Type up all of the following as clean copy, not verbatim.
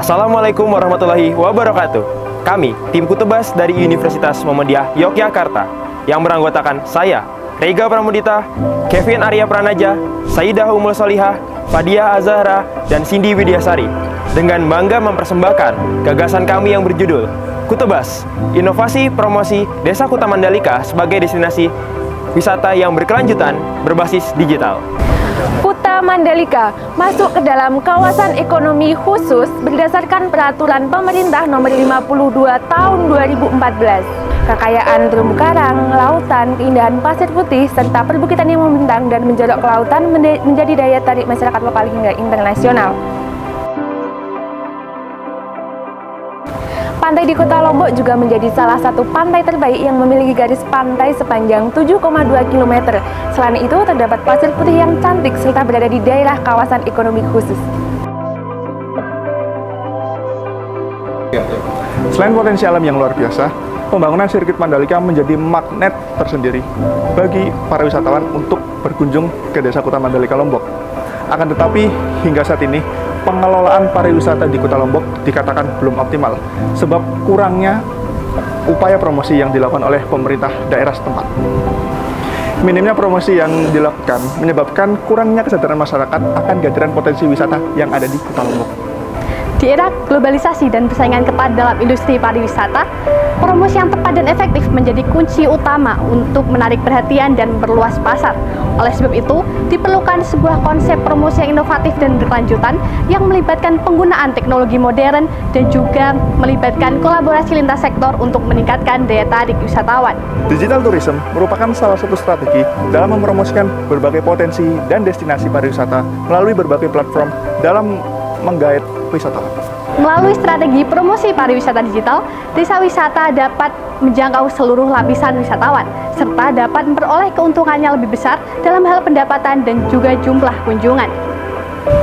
Assalamualaikum warahmatullahi wabarakatuh. Kami, tim Kutebas dari Universitas Muhammadiyah Yogyakarta, yang beranggotakan saya, Rega Pramudita, Kevin Arya Pranaja, Saidah Umul Solihah, Fadia Azahra, dan Cindy Widyasari, dengan bangga mempersembahkan gagasan kami yang berjudul Kutebas, Inovasi Promosi Desa Kuta Mandalika sebagai destinasi wisata yang berkelanjutan berbasis digital. Kuta Mandalika masuk ke dalam kawasan ekonomi khusus berdasarkan peraturan pemerintah nomor 52 tahun 2014. Kekayaan terumbu karang, lautan, keindahan pasir putih, serta perbukitan yang membentang dan menjorok ke lautan menjadi daya tarik masyarakat lokal hingga internasional. Pantai di Kota Lombok juga menjadi salah satu pantai terbaik yang memiliki garis pantai sepanjang 7,2 km. Selain itu, terdapat pasir putih yang cantik serta berada di daerah kawasan ekonomi khusus. Selain potensi alam yang luar biasa, pembangunan sirkuit Mandalika menjadi magnet tersendiri bagi para wisatawan untuk berkunjung ke Desa Kuta Mandalika Lombok. Akan tetapi, hingga saat ini, pengelolaan pariwisata di Kota Lombok dikatakan belum optimal sebab kurangnya upaya promosi yang dilakukan oleh pemerintah daerah setempat. Minimnya promosi yang dilakukan menyebabkan kurangnya kesadaran masyarakat akan kehadiran potensi wisata yang ada di Kota Lombok. Di era globalisasi dan persaingan ketat dalam industri pariwisata, promosi yang tepat dan efektif menjadi kunci utama untuk menarik perhatian dan memperluas pasar. Oleh sebab itu, diperlukan sebuah konsep promosi yang inovatif dan berkelanjutan yang melibatkan penggunaan teknologi modern dan juga melibatkan kolaborasi lintas sektor untuk meningkatkan daya tarik wisatawan. Digital tourism merupakan salah satu strategi dalam mempromosikan berbagai potensi dan destinasi pariwisata melalui berbagai platform dalam menggait wisatawan. Melalui strategi promosi pariwisata digital, desa wisata dapat menjangkau seluruh lapisan wisatawan, serta dapat memperoleh keuntungannya lebih besar dalam hal pendapatan dan juga jumlah kunjungan.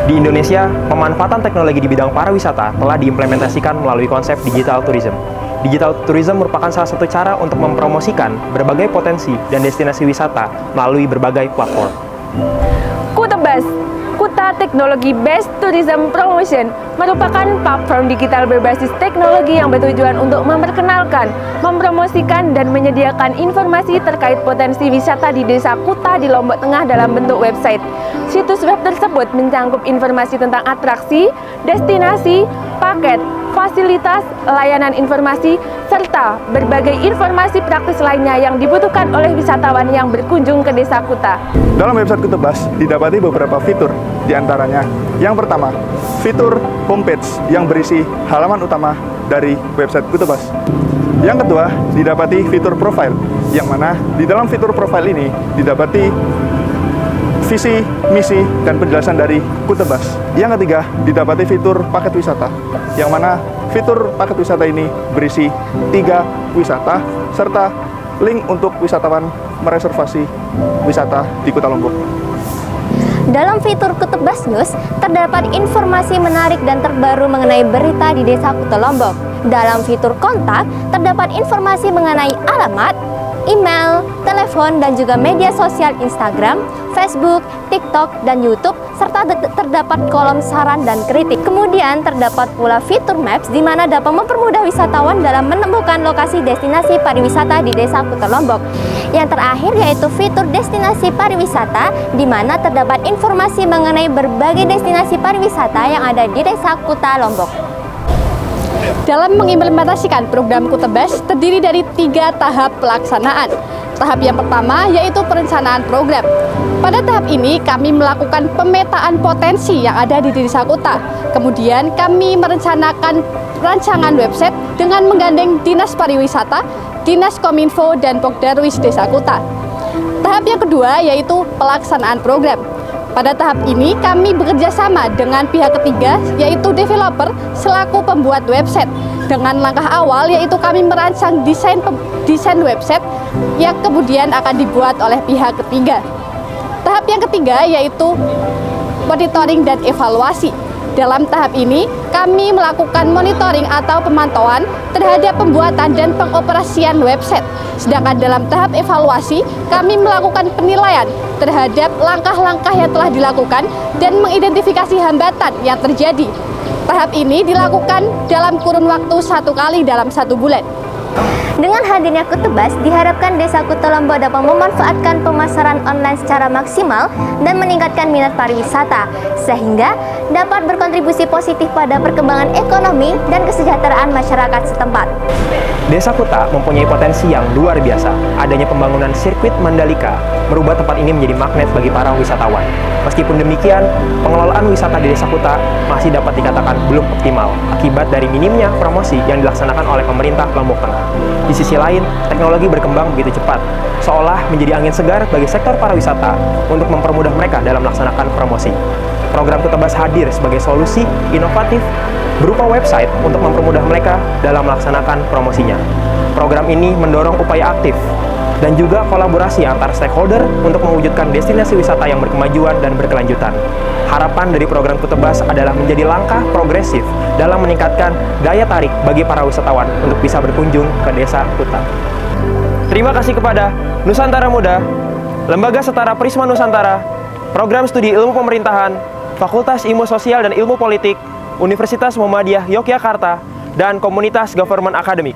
Di Indonesia, pemanfaatan teknologi di bidang pariwisata telah diimplementasikan melalui konsep digital tourism. Digital tourism merupakan salah satu cara untuk mempromosikan berbagai potensi dan destinasi wisata melalui berbagai platform. Kutebas, Kuta Teknologi Based Tourism Promotion merupakan platform digital berbasis teknologi yang bertujuan untuk memperkenalkan, mempromosikan, dan menyediakan informasi terkait potensi wisata di Desa Kuta di Lombok Tengah dalam bentuk website. Situs web tersebut mencangkup informasi tentang atraksi, destinasi, paket, fasilitas, layanan informasi, serta berbagai informasi praktis lainnya yang dibutuhkan oleh wisatawan yang berkunjung ke Desa Kuta. Dalam website Kutebas didapati beberapa fitur, diantaranya yang pertama, fitur homepage yang berisi halaman utama dari website Kutebas. Yang kedua, didapati fitur profile, yang mana di dalam fitur profile ini didapati visi, misi, dan penjelasan dari Kutebas. Yang ketiga, didapati fitur paket wisata, yang mana fitur paket wisata ini berisi 3 wisata, serta link untuk wisatawan mereservasi wisata di Kota Lombok. Dalam fitur Kutebas News, terdapat informasi menarik dan terbaru mengenai berita di Desa Kuta Lombok. Dalam fitur kontak, terdapat informasi mengenai alamat, email, telepon, dan juga media sosial Instagram, Facebook, TikTok, dan YouTube, serta terdapat kolom saran dan kritik. Kemudian terdapat pula fitur Maps di mana dapat mempermudah wisatawan dalam menemukan lokasi destinasi pariwisata di Desa Kuta Lombok. Yang terakhir yaitu fitur destinasi pariwisata di mana terdapat informasi mengenai berbagai destinasi pariwisata yang ada di Desa Kuta Lombok. Dalam mengimplementasikan program Kutebas terdiri dari 3 tahap pelaksanaan. Tahap yang pertama yaitu perencanaan program. Pada tahap ini kami melakukan pemetaan potensi yang ada di Desa Kuta. Kemudian kami merencanakan rancangan website dengan menggandeng Dinas Pariwisata, Dinas Kominfo, dan Pokdarwis Desa Kuta. Tahap yang kedua yaitu pelaksanaan program. Pada tahap ini kami bekerja sama dengan pihak ketiga yaitu developer selaku pembuat website. Dengan langkah awal yaitu kami merancang desain website yang kemudian akan dibuat oleh pihak ketiga. Tahap yang ketiga yaitu monitoring dan evaluasi. Dalam tahap ini, kami melakukan monitoring atau pemantauan terhadap pembuatan dan pengoperasian website. Sedangkan dalam tahap evaluasi, kami melakukan penilaian terhadap langkah-langkah yang telah dilakukan dan mengidentifikasi hambatan yang terjadi. Tahap ini dilakukan dalam kurun waktu 1 kali dalam 1 bulan. Dengan hadirnya Kutebas, diharapkan Desa Kuta Lombok dapat memanfaatkan pemasaran online secara maksimal dan meningkatkan minat pariwisata, sehingga dapat berkontribusi positif pada perkembangan ekonomi dan kesejahteraan masyarakat setempat. Desa Kuta mempunyai potensi yang luar biasa. Adanya pembangunan sirkuit Mandalika merubah tempat ini menjadi magnet bagi para wisatawan. Meskipun demikian, pengelolaan wisata di Desa Kuta masih dapat dikatakan belum optimal akibat dari minimnya promosi yang dilaksanakan oleh pemerintah Lombok Tengah. Di sisi lain, teknologi berkembang begitu cepat, seolah menjadi angin segar bagi sektor pariwisata untuk mempermudah mereka dalam melaksanakan promosi. Program Kutebas hadir sebagai solusi inovatif berupa website untuk mempermudah mereka dalam melaksanakan promosinya. Program ini mendorong upaya aktif dan juga kolaborasi antar stakeholder untuk mewujudkan destinasi wisata yang berkemajuan dan berkelanjutan. Harapan dari program Kutebas adalah menjadi langkah progresif dalam meningkatkan daya tarik bagi para wisatawan untuk bisa berkunjung ke Desa Kuta. Terima kasih kepada Nusantara Muda, Lembaga Setara Prisma Nusantara, Program Studi Ilmu Pemerintahan, Fakultas Ilmu Sosial dan Ilmu Politik, Universitas Muhammadiyah Yogyakarta, dan Komunitas Government Academic.